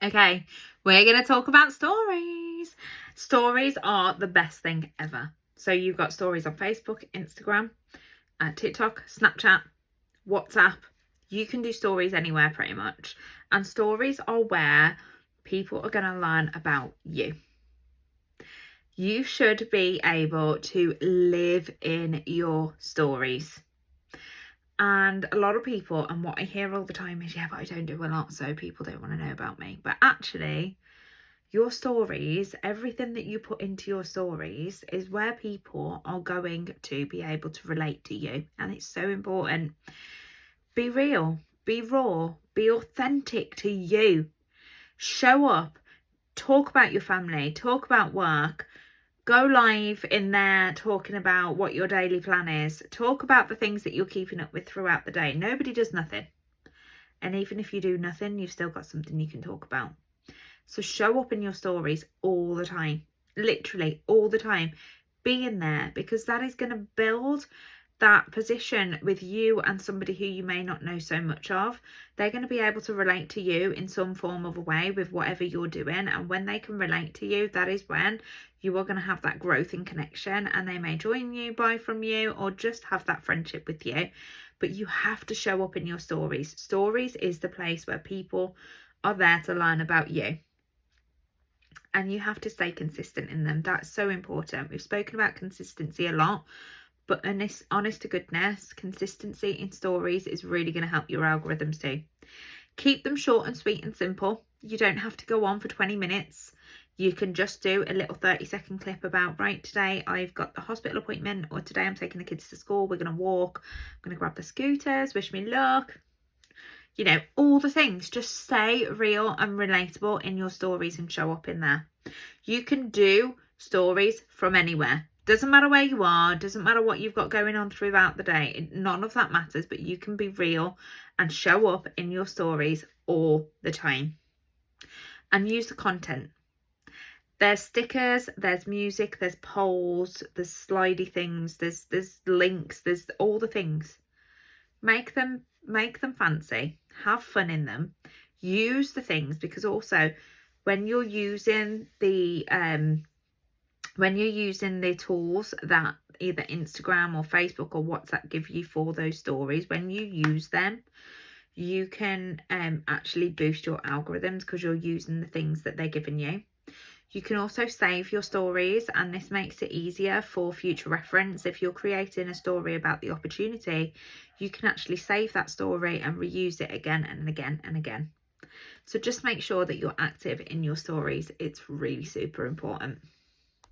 Okay, we're going to talk about stories. Stories are the best thing ever. So you've got stories on Facebook, Instagram, TikTok, Snapchat, WhatsApp. You can do stories anywhere pretty much. And stories are where people are going to learn about you. You should be able to live in your stories. And a lot of people, and what I hear all the time is, yeah, but I don't do a lot, so people don't want to know about me. But actually, your stories, everything that you put into your stories is where people are going to be able to relate to you. And it's so important. Be real, be raw, be authentic to you. Show up, talk about your family, talk about work. Go live in there talking about what your daily plan is. Talk about the things that you're keeping up with throughout the day. Nobody does nothing. And even if you do nothing, you've still got something you can talk about. So show up in your stories all the time. Literally all the time. Be in there, because that is going to build that position with you and somebody who you may not know so much of. They're going to be able to relate to you in some form of a way with whatever you're doing. And when they can relate to you, that is when you are going to have that growth in connection, and they may join you, buy from you, or just have that friendship with you. But you have to show up in your stories. Stories is the place where people are there to learn about you. And you have to stay consistent in them. That's so important. We've spoken about consistency a lot, but honest to goodness, consistency in stories is really going to help your algorithms too. Keep them short and sweet and simple. You don't have to go on for 20 minutes. You can just do a little 30-second clip about, right, today I've got the hospital appointment, or today I'm taking the kids to school, we're going to walk, I'm going to grab the scooters, wish me luck. You know, all the things. Just stay real and relatable in your stories and show up in there. You can do stories from anywhere. Doesn't matter where you are, doesn't matter what you've got going on throughout the day. None of that matters, but you can be real and show up in your stories all the time. And use the content. There's stickers, there's music, there's polls, there's slidey things, there's links, there's all the things. Make them fancy, have fun in them, use the things, because also when you're using the tools that either Instagram or Facebook or WhatsApp give you for those stories, when you use them, you can actually boost your algorithms because you're using the things that they're giving you. You can also save your stories, and this makes it easier for future reference. If you're creating a story about the opportunity, you can actually save that story and reuse it again and again and again. So just make sure that you're active in your stories. It's really super important.